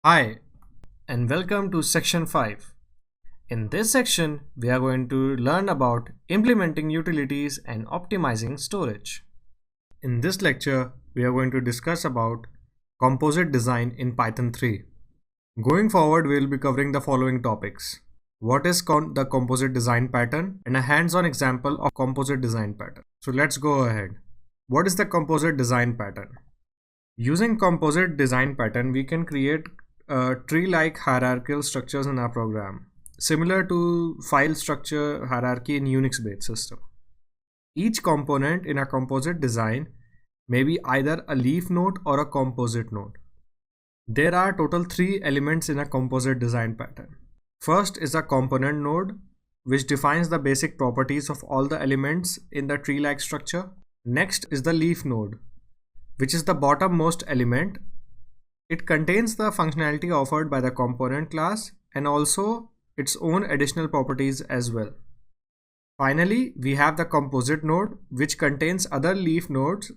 Hi, and welcome to section 5. In this section, we are going to learn about implementing utilities and optimizing storage. In this lecture, we are going to discuss about composite design in Python 3. Going forward, we will be covering the following topics. What is the composite design pattern and a hands-on example of composite design pattern. So let's go ahead. What is the composite design pattern? Using composite design pattern, we can create tree-like hierarchical structures in our program, similar to file structure hierarchy in Unix-based system. Each component in a composite design may be either a leaf node or a composite node. There are total 3 elements in a composite design pattern. First is a component node, which defines the basic properties of all the elements in the tree-like structure. Next is the leaf node, which is the bottommost element. It contains the functionality offered by the component class and also its own additional properties as well. Finally, we have the composite node, which contains other leaf nodes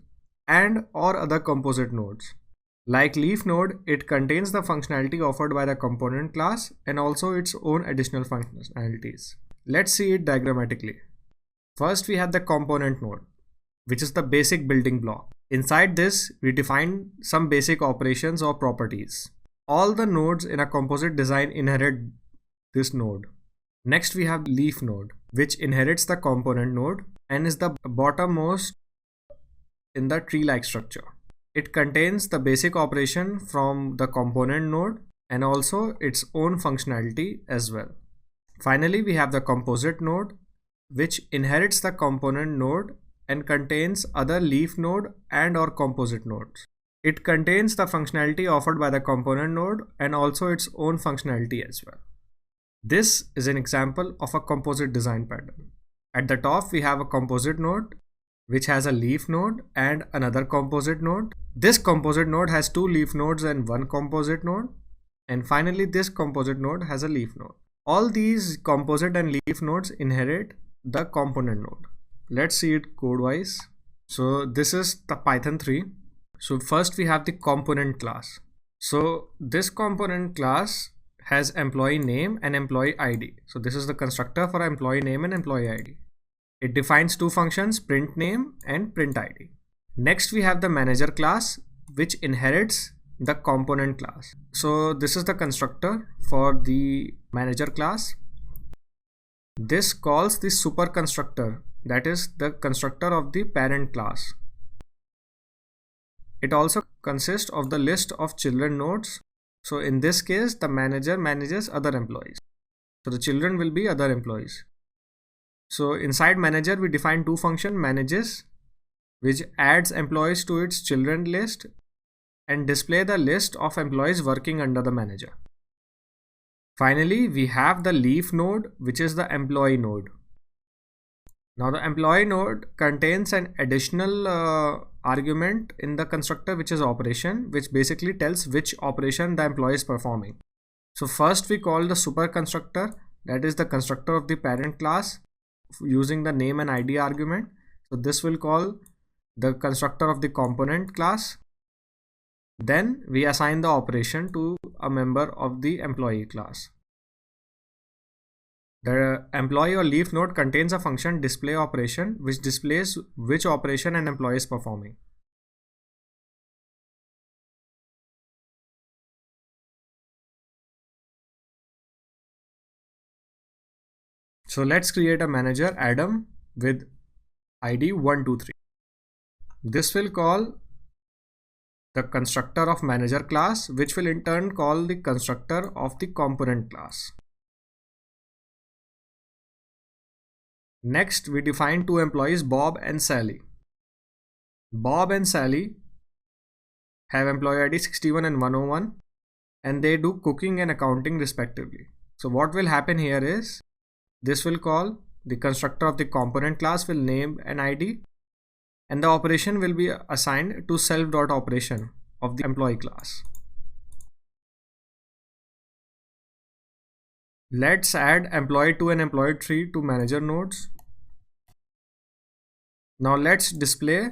and or other composite nodes. Like leaf node, it contains the functionality offered by the component class and also its own additional functionalities. Let's see it diagrammatically. First, we have the component node, which is the basic building block. Inside this, we define some basic operations or properties. All the nodes in a composite design inherit this node. Next, we have leaf node, which inherits the component node and is the bottommost in the tree-like structure. It contains the basic operation from the component node and also its own functionality as well. Finally, we have the composite node, which inherits the component node and contains other leaf node and or composite nodes. It contains the functionality offered by the component node and also its own functionality as well. This is an example of a composite design pattern. At the top, we have a composite node, which has a leaf node and another composite node. This composite node has 2 leaf nodes and 1 composite node. And finally, this composite node has a leaf node. All these composite and leaf nodes inherit the component node. Let's see it code wise. So this is the Python 3. So first we have the component class. So this component class has employee name and employee ID. So this is the constructor for employee name and employee ID. It defines 2 functions, print name and print ID. Next we have the manager class, which inherits the component class. So this is the constructor for the manager class. This calls the super constructor, that is the constructor of the parent class. It also consists of the list of children nodes. So in this case, the manager manages other employees. So the children will be other employees. So inside manager, we define 2 functions, manages, which adds employees to its children list and display the list of employees working under the manager. Finally, we have the leaf node, which is the employee node. Now the employee node contains an additional argument in the constructor, which is operation, which basically tells which operation the employee is performing. So first we call the super constructor, that is the constructor of the parent class, using the name and ID argument. So this will call the constructor of the component class. Then we assign the operation to a member of the employee class. The employee or leaf node contains a function display operation, which displays which operation an employee is performing. So let's create a manager Adam with ID 123. This will call the constructor of manager class, which will in turn call the constructor of the component class. Next, we define 2 employees, Bob and Sally. Bob and Sally have employee ID 61 and 101, and they do cooking and accounting respectively. So what will happen here is, this will call the constructor of the component class will name an ID, and the operation will be assigned to self.operation of the employee class. Let's add employee 2 and employee 3 to manager nodes. Now let's display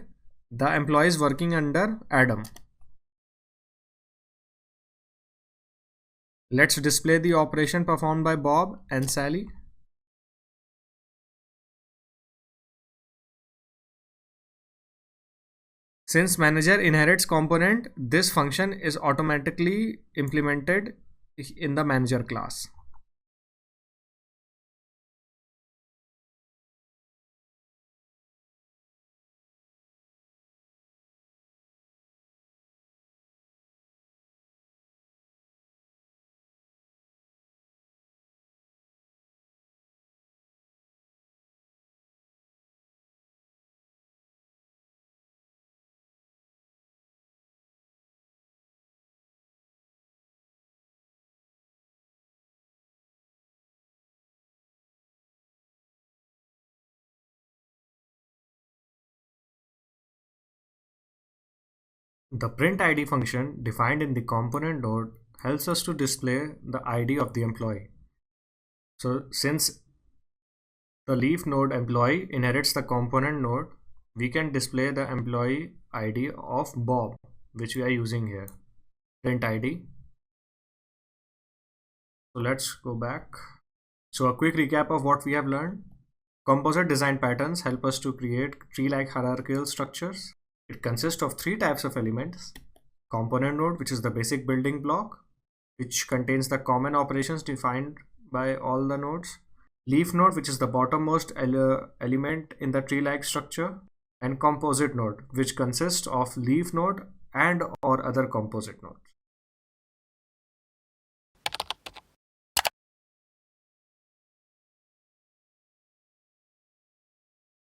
the employees working under Adam. Let's display the operation performed by Bob and Sally. Since manager inherits component, this function is automatically implemented in the manager class. The print ID function defined in the component node helps us to display the ID of the employee. So since the leaf node employee inherits the component node, we can display the employee ID of Bob, which we are using here. Print ID. So let's go back. So a quick recap of what we have learned. Composite design patterns help us to create tree-like hierarchical structures. It consists of three types of elements. Component node, which is the basic building block, which contains the common operations defined by all the nodes. Leaf node, which is the bottommost element in the tree-like structure. And composite node, which consists of leaf node and or other composite nodes.